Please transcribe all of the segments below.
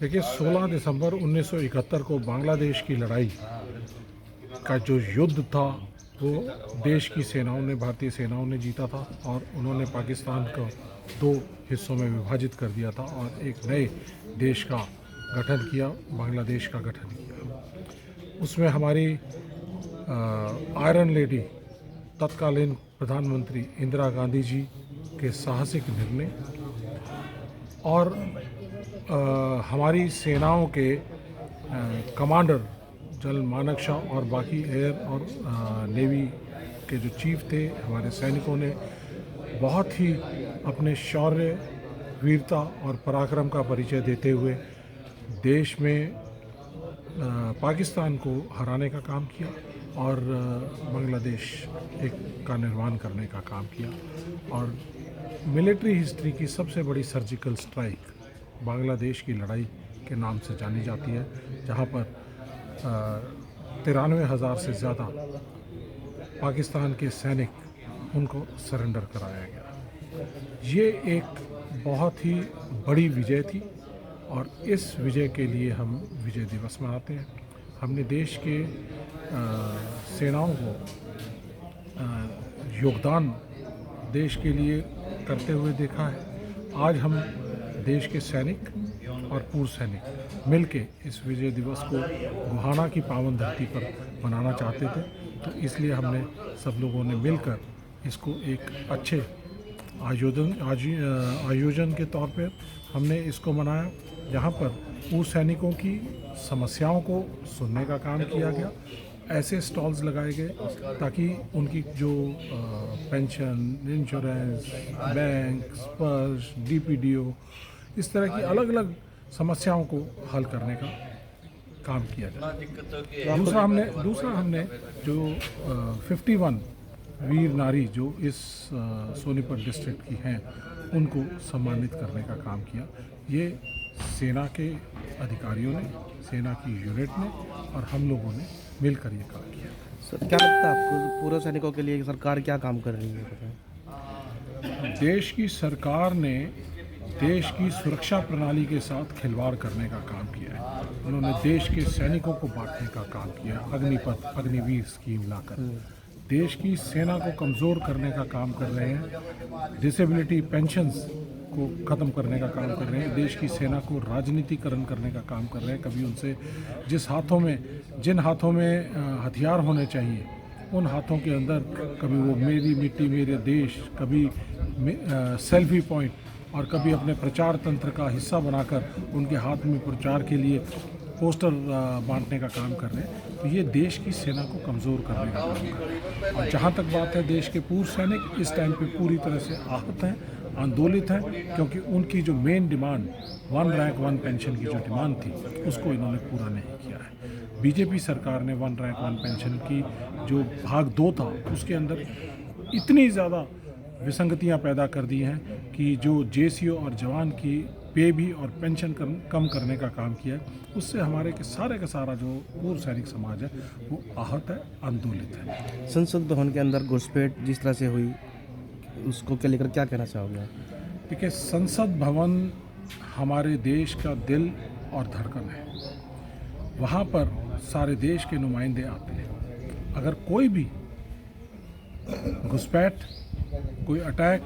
देखिए 16 दिसंबर 1971 को बांग्लादेश की लड़ाई का जो युद्ध था वो देश की सेनाओं ने, भारतीय सेनाओं ने जीता था और उन्होंने पाकिस्तान को दो हिस्सों में विभाजित कर दिया था और एक नए देश का गठन किया, बांग्लादेश का गठन किया। उसमें हमारी आयरन लेडी तत्कालीन प्रधानमंत्री इंदिरा गांधी जी के साहसिक निर्णय और हमारी सेनाओं के कमांडर जनरल मानक शाह और बाकी एयर और नेवी के जो चीफ थे, हमारे सैनिकों ने बहुत ही अपने शौर्य, वीरता और पराक्रम का परिचय देते हुए देश में पाकिस्तान को हराने का काम किया और बांग्लादेश एक का निर्माण करने का काम किया। और मिलिट्री हिस्ट्री की सबसे बड़ी सर्जिकल स्ट्राइक बांग्लादेश की लड़ाई के नाम से जानी जाती है, जहां पर 93,000 से ज़्यादा पाकिस्तान के सैनिक उनको सरेंडर कराया गया। ये एक बहुत ही बड़ी विजय थी और इस विजय के लिए हम विजय दिवस मनाते हैं। हमने देश के सेनाओं को योगदान देश के लिए करते हुए देखा है। आज हम देश के सैनिक और पूर्व सैनिक मिलके इस विजय दिवस को गोहाना की पावन धरती पर मनाना चाहते थे, तो इसलिए हमने सब लोगों ने मिलकर इसको एक अच्छे आयोजन के तौर पर हमने इसको मनाया, जहां पर पूर्व सैनिकों की समस्याओं को सुनने का काम किया गया। ऐसे स्टॉल्स लगाए गए ताकि उनकी जो पेंशन, इंश्योरेंस, बैंक, स्पर्श, डीपीडीओ, इस तरह की अलग अलग समस्याओं को हल करने का काम किया जाए। दूसरा हमने जो 51 वीर नारी जो इस सोनीपत डिस्ट्रिक्ट की हैं, उनको सम्मानित करने का काम किया। ये सेना के अधिकारियों ने, सेना की यूनिट ने और हम लोगों ने मिलकर ये काम किया। सर, क्या लगता है आपको पूर्व सैनिकों के लिए सरकार क्या काम कर रही है? देश की सरकार ने देश की सुरक्षा प्रणाली के साथ खिलवाड़ करने का काम किया है। उन्होंने देश के सैनिकों को बांटने का काम किया, अग्निपथ, अग्निवीर स्कीम लाकर देश की सेना को कमज़ोर करने का काम कर रहे हैं। डिसेबिलिटी पेंशन्स को ख़त्म करने का काम कर रहे हैं। देश की सेना को राजनीतिकरण करने का काम कर रहे हैं। कभी उनसे जिन हाथों में हथियार होने चाहिए, उन हाथों के अंदर कभी वो मेरी मिट्टी मेरे देश, कभी सेल्फी पॉइंट और कभी अपने प्रचार तंत्र का हिस्सा बनाकर उनके हाथ में प्रचार के लिए पोस्टर बांटने का काम कर रहे हैं। तो ये देश की सेना को कमज़ोर करने का काम कर रहे हैं। और जहाँ तक बात है देश के पूर्व सैनिक इस टाइम पे पूरी तरह से आहत हैं, आंदोलित हैं, क्योंकि उनकी जो मेन डिमांड 1 रैंक 1 पेंशन की जो डिमांड थी, उसको इन्होंने पूरा नहीं किया है। बीजेपी सरकार ने 1 रैंक 1 पेंशन की जो भाग 2 था, उसके अंदर इतनी ज़्यादा विसंगतियां पैदा कर दी हैं कि जो जेसीओ और जवान की पे भी और पेंशन कम करने का काम किया है, उससे हमारे के सारा जो पूर्व सैनिक समाज है वो आहत है, आंदोलित है। संसद भवन के अंदर घुसपैठ जिस तरह से हुई, उसको क्या लेकर क्या कहना चाहोगे? देखिए, संसद भवन हमारे देश का दिल और धड़कन है। वहाँ पर सारे देश के नुमाइंदे आते हैं। अगर कोई भी घुसपैठ, कोई अटैक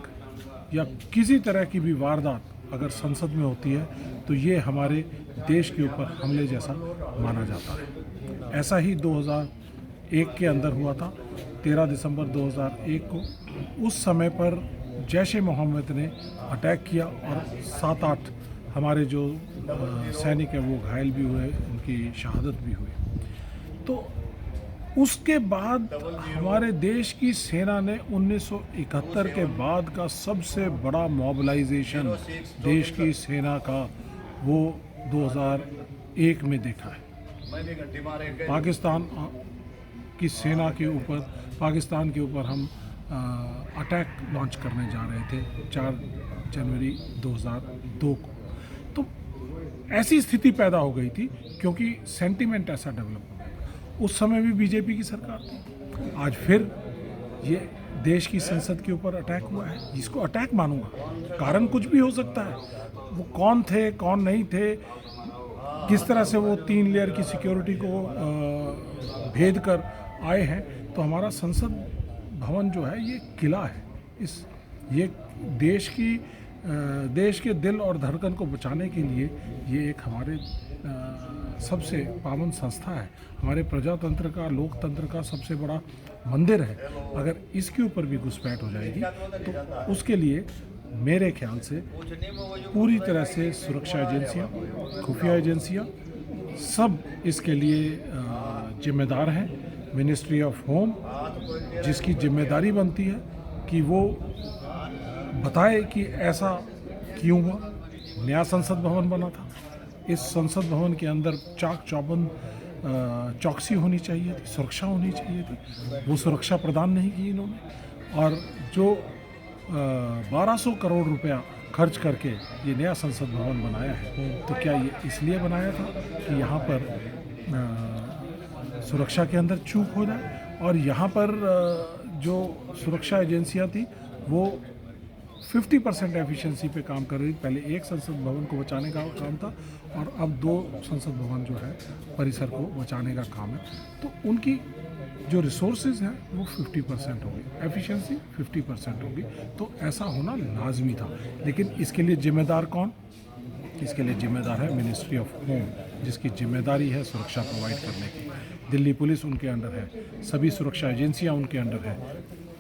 या किसी तरह की भी वारदात अगर संसद में होती है तो ये हमारे देश के ऊपर हमले जैसा माना जाता है। ऐसा ही 2001 के अंदर हुआ था। 13 दिसंबर 2001 को उस समय पर जैश ए मोहम्मद ने अटैक किया और 7-8 हमारे जो सैनिक हैं वो घायल भी हुए, उनकी शहादत भी हुई। तो उसके बाद हमारे देश की सेना ने 1971 के बाद का सबसे बड़ा मोबिलाइजेशन देश की सेना का वो 2001 में देखा है। पाकिस्तान की सेना के ऊपर, पाकिस्तान के ऊपर हम अटैक लॉन्च करने जा रहे थे 4 जनवरी 2002 को। तो ऐसी स्थिति पैदा हो गई थी क्योंकि सेंटिमेंट ऐसा डेवलप हो गया। उस समय भी बीजेपी की सरकार थी। आज फिर ये देश की संसद के ऊपर अटैक हुआ है, जिसको अटैक मानूंगा। कारण कुछ भी हो सकता है, वो कौन थे कौन नहीं थे किस तरह से वो 3 लेयर की सिक्योरिटी को भेद कर आए हैं। तो हमारा संसद भवन जो है ये किला है। ये देश के दिल और धड़कन को बचाने के लिए ये एक हमारे सबसे पावन संस्था है। हमारे प्रजातंत्र का, लोकतंत्र का सबसे बड़ा मंदिर है। अगर इसके ऊपर भी घुसपैठ हो जाएगी तो उसके लिए मेरे ख्याल से पूरी तरह से सुरक्षा एजेंसियां, खुफिया एजेंसियां सब इसके लिए जिम्मेदार हैं। मिनिस्ट्री ऑफ होम जिसकी जिम्मेदारी बनती है कि वो बताए कि ऐसा क्यों हुआ। नया संसद भवन बना था, इस संसद भवन के अंदर चाक चौबंद चौकसी होनी चाहिए थी, सुरक्षा होनी चाहिए थी। वो सुरक्षा प्रदान नहीं की इन्होंने। और जो 1200 करोड़ रुपया खर्च करके ये नया संसद भवन बनाया है, तो क्या ये इसलिए बनाया था कि यहाँ पर सुरक्षा के अंदर चूक हो जाए। और यहाँ पर जो सुरक्षा एजेंसियाँ थी वो 50% एफिशिएंसी पे काम कर रही। पहले एक संसद भवन को बचाने का काम था और अब 2 संसद भवन जो है परिसर को बचाने का काम है। तो उनकी जो रिसोर्सेज हैं वो 50% होगी, एफिशिएंसी 50% होगी। तो ऐसा होना लाजमी था। लेकिन इसके लिए जिम्मेदार कौन? इसके लिए जिम्मेदार है मिनिस्ट्री ऑफ होम, जिसकी जिम्मेदारी है सुरक्षा प्रोवाइड करने की। दिल्ली पुलिस उनके अंडर है, सभी सुरक्षा एजेंसियां उनके अंडर है,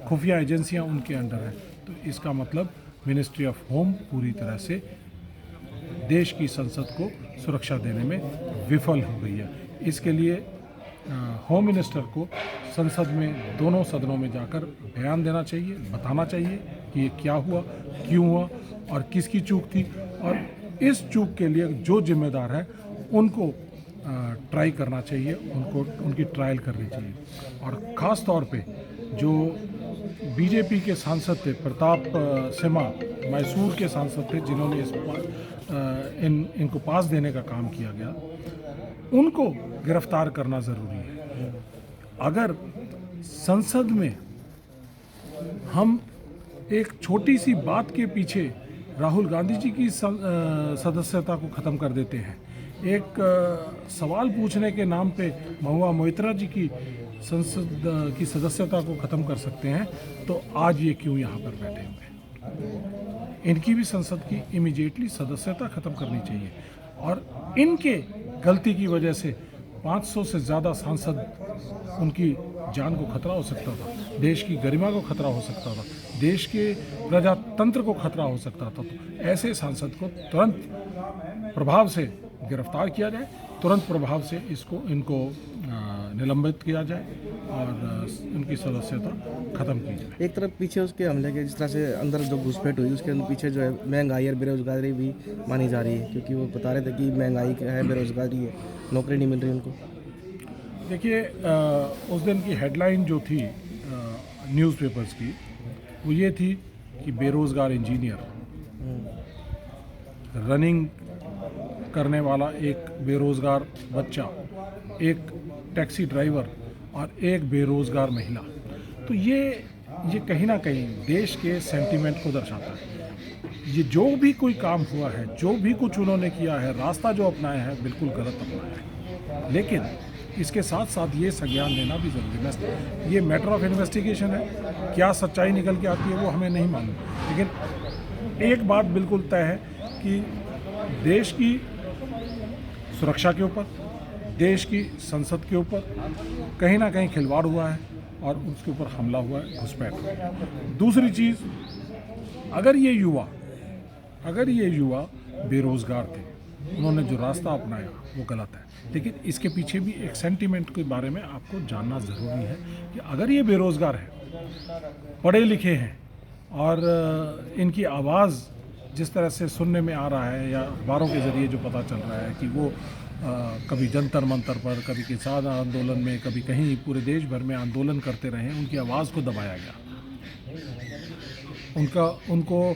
खुफिया एजेंसियां उनके अंडर है। तो इसका मतलब मिनिस्ट्री ऑफ होम पूरी तरह से देश की संसद को सुरक्षा देने में विफल हो गई है। इसके लिए होम मिनिस्टर को संसद में दोनों सदनों में जाकर बयान देना चाहिए, बताना चाहिए कि ये क्या हुआ, क्यों हुआ और किसकी चूक थी। और इस चूक के लिए जो जिम्मेदार है उनको ट्राई करना चाहिए, उनकी ट्रायल करनी चाहिए। और ख़ास तौर पे जो बीजेपी के सांसद थे, प्रताप सिम्हा मैसूर के सांसद थे, जिन्होंने इनको पास देने का काम किया गया, उनको गिरफ्तार करना ज़रूरी है। अगर संसद में हम एक छोटी सी बात के पीछे राहुल गांधी जी की सदस्यता को ख़त्म कर देते हैं, एक सवाल पूछने के नाम पे महुआ मोइत्रा जी की संसद की सदस्यता को ख़त्म कर सकते हैं, तो आज ये क्यों यहाँ पर बैठे हुए हैं? इनकी भी संसद की इमीडिएटली सदस्यता ख़त्म करनी चाहिए। और इनके गलती की वजह से 500 से ज़्यादा सांसद, उनकी जान को खतरा हो सकता था, देश की गरिमा को खतरा हो सकता था, देश के प्रजातंत्र को खतरा हो सकता था। तो ऐसे सांसद को तुरंत प्रभाव से गिरफ्तार किया जाए, तुरंत प्रभाव से इनको निलंबित किया जाए और उनकी सदस्यता ख़त्म की जाए। एक तरफ पीछे उसके हमले के जिस तरह से अंदर जो घुसपैठ हुई, उसके पीछे जो है महंगाई और बेरोजगारी भी मानी जा रही है, क्योंकि वो बता रहे थे कि महंगाई है, बेरोजगारी है, नौकरी नहीं मिल रही उनको। देखिए, उस दिन की हेडलाइन जो थी न्यूज़पेपर्स की, वो ये थी कि बेरोज़गार इंजीनियर, रनिंग करने वाला एक बेरोज़गार बच्चा, एक टैक्सी ड्राइवर और एक बेरोज़गार महिला। तो ये कहीं ना कहीं देश के सेंटीमेंट को दर्शाता है। ये जो भी कोई काम हुआ है, जो भी कुछ उन्होंने किया है, रास्ता जो अपनाया है, बिल्कुल गलत अपनाया है। लेकिन इसके साथ साथ ये संज्ञान लेना भी ज़रूरी है। ये मैटर ऑफ इन्वेस्टिगेशन है, क्या सच्चाई निकल के आती है वो हमें नहीं मालूम। लेकिन एक बात बिल्कुल तय है कि देश की सुरक्षा के ऊपर, देश की संसद के ऊपर कहीं ना कहीं खिलवाड़ हुआ है और उसके ऊपर हमला हुआ है, घुसपैठ हुआ है। दूसरी चीज़, अगर ये युवा बेरोज़गार थे, उन्होंने जो रास्ता अपनाया वो गलत है। लेकिन इसके पीछे भी एक सेंटीमेंट के बारे में आपको जानना ज़रूरी है कि अगर ये बेरोज़गार हैं, पढ़े लिखे हैं और इनकी आवाज़ जिस तरह से सुनने में आ रहा है या अखबारों के ज़रिए जो पता चल रहा है कि वो कभी जंतर मंतर पर, कभी किसान आंदोलन में, कभी कहीं पूरे देश भर में आंदोलन करते रहे, उनकी आवाज़ को दबाया गया, उनको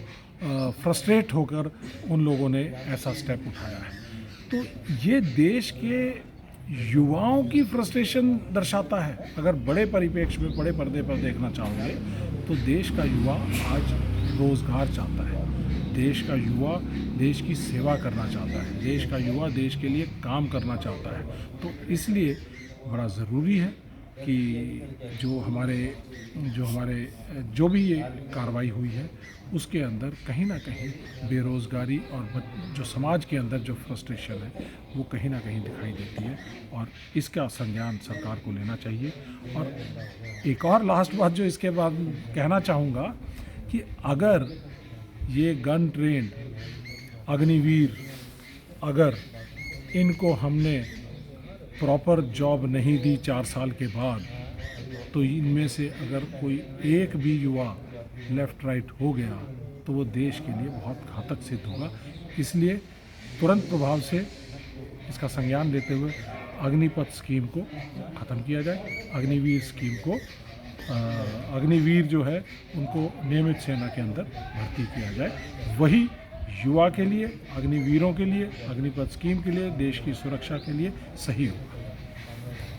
फ्रस्ट्रेट होकर उन लोगों ने ऐसा स्टेप उठाया है। तो ये देश के युवाओं की फ्रस्ट्रेशन दर्शाता है। अगर बड़े परिप्रेक्ष्य में, बड़े पर्दे पर देखना चाहोगे तो देश का युवा आज रोज़गार चाहता है, देश का युवा देश की सेवा करना चाहता है, देश का युवा देश के लिए काम करना चाहता है। तो इसलिए बड़ा ज़रूरी है कि जो भी ये कार्रवाई हुई है उसके अंदर कहीं ना कहीं बेरोज़गारी और जो समाज के अंदर जो फ्रस्ट्रेशन है वो कहीं ना कहीं दिखाई देती है और इसका संज्ञान सरकार को लेना चाहिए। और एक और लास्ट बात जो इसके बाद कहना चाहूँगा कि अगर ये गन ट्रेंड अग्निवीर अगर इनको हमने प्रॉपर जॉब नहीं दी 4 साल के बाद, तो इनमें से अगर कोई एक भी युवा लेफ़्ट राइट हो गया तो वो देश के लिए बहुत घातक सिद्ध होगा। इसलिए तुरंत प्रभाव से इसका संज्ञान लेते हुए अग्निपथ स्कीम को ख़त्म किया जाए, अग्निवीर स्कीम को अग्निवीर जो है उनको नियमित सेना के अंदर भर्ती किया जाए। वही युवा के लिए, अग्निवीरों के लिए, अग्निपथ स्कीम के लिए, देश की सुरक्षा के लिए सही होगा।